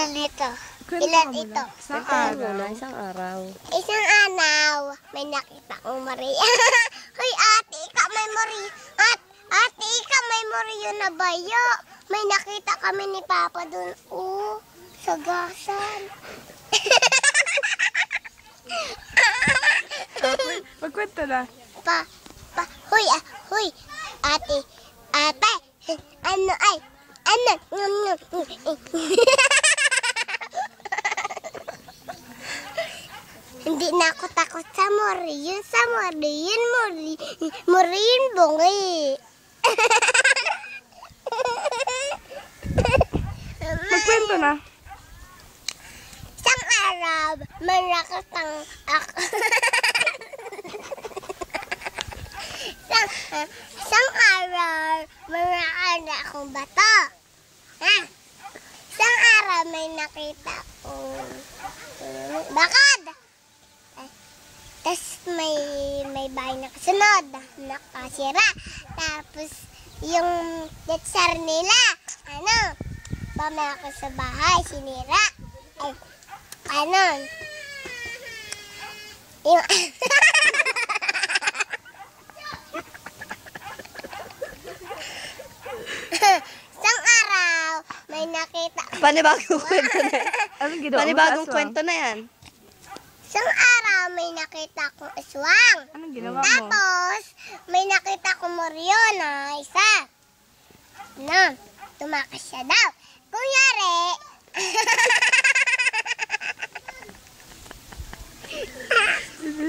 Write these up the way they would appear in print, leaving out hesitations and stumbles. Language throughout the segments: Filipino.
Ilan ito? Ilan ito? Isang araw. Isang araw, may nakita kong Maria. Hoy, ate, ikaw may Maria. Ate, ikaw may Maria na bayo. May nakita kami ni Papa dun. Oh, sagasan. Pagkwento na. Hoy, ate, ano, hindi na ako takot sa Morion. Sa Morion bungi. Magkwento na. Isang araw, may nakatang ako. Isang araw, may nakita akong bato. Isang araw, may nakita akong bakad. Tapos may bahay na kasunod, nakasira. Tapos yung detsar nila, pamaka sa bahay, sinira. Yung isang araw, may nakita. Panibagong kwento na yan. Anong ginawa mo sa Panibagong aswang? kwento na yan. Isang araw, may nakita akong aswang. Anong ginawa mo? Tapos, may nakita akong Morion na isa. Tumakas siya daw. Kunyari,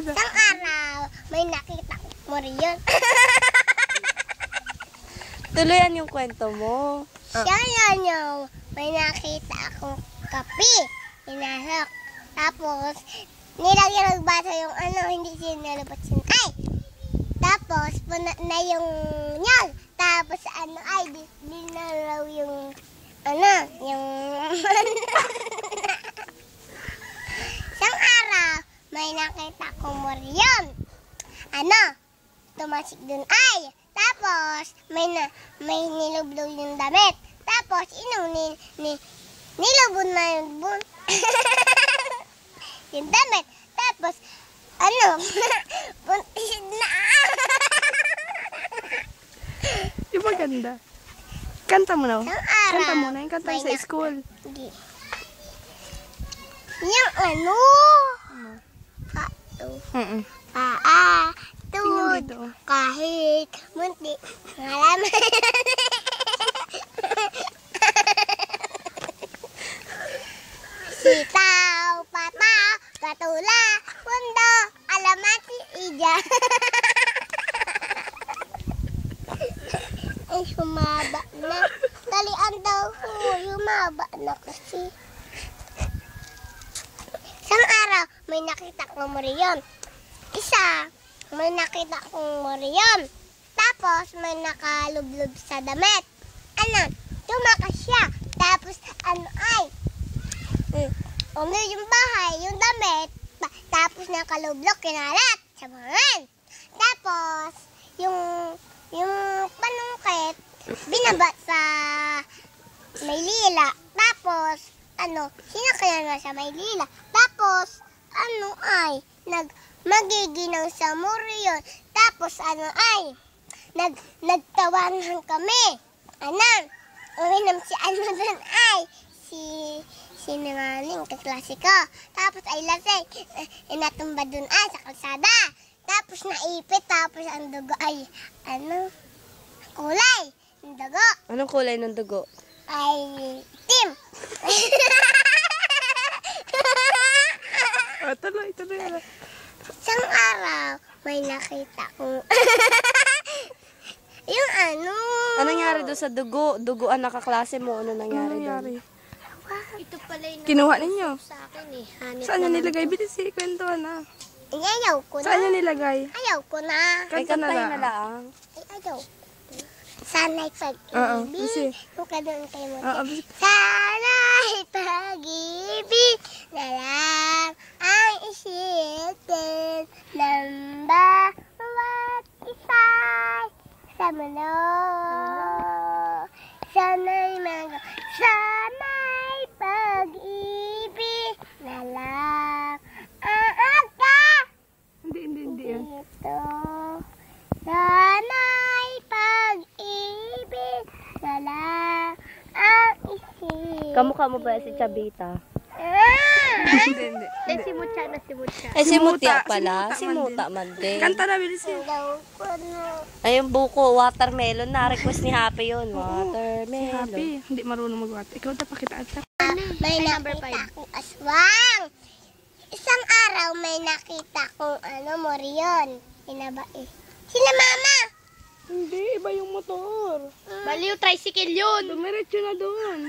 isang araw, may nakita akong Morion. Tuluyan yung kwento mo. Siya yung may nakita akong kape. Inahok. Tapos, nilagyan ng bata yung hindi sinalabot sin ay. Tapos, puna na yung nyag. Tapos, dinalaw yung, yung isang araw, may nakita akong Morion. Tumasik dun ay. Tapos, may nilublow yung damit. Tapos, nilubon na yung yung damit. Tapos, buntis na. Yung maganda. Kanta mo na. Isang araw, Kanta mo na. Yung kanta may sa school. Hindi. Yung Tingnan dito. kahit munti. Malaman. Sitaw, pataw, katula, pundo, alamati, ija. Ay, humaba na. Talian daw ko, humaba na kasi. Isang araw, may nakita kong Morion. May nakita kong Morion. Tapos, may nakalublob sa damit. Tumakas siya. Tapos, yung bahay, yung damit. Tapos, nakalublok, kinalat sa bangan. Tapos, yung panungkit, binabat sa Maylila. Tapos, sinakyan na sa Maylila. Tapos, magiginaw sa Morion. Tapos, nagtawanan kami. Uminom si dun si Namaning, kaklase ko. Tapos ay lasay, natumba dun sa kalsada. Tapos naipit, tapos ang dugo ay, kulay. Ang dugo Anong kulay ng dugo? ay itim. Tuloy. Isang araw, may nakita kong yung Anong nangyari doon sa dugo? Duguan na kaklase mo. Ano nangyari doon? nangyari? Ito pala yung Kinuha ninyo? sa akin eh. Hanip Saan nyo naman nilagay? ko. Bilis kwentuhan na. Ayaw ko na. Saan nyo nilagay? Ayaw ko na. Ay, Kanta na kantahin lang. na lang. Ayaw. Sana'y Oo, pag-ibig. kasi. Kung ka doon kayo mo. Oo, Sana'y pag-ibig na lang ang isipin ng bawat isa'y sa mundo. Sana'y pag-ibig wala ang isip. Kamukha mo ba si Chabita? Hindi. Si Mucha na si Mucha. Eh, si Muta Mutya pala. si Si Muta man din. Kanta na, bilis yun. Daw ko na. Ay, yung buko, watermelon. Na-request ni Happy yun. Watermelon. Happy. Hindi marunong magwat. Ikaw daw pakita at May nakita akong aswang. Isang araw may nakita kong moryon. Inabae. Sila mama. Hindi, iba yung motor. Baliw, tricycle yun. Dumiretso na doon.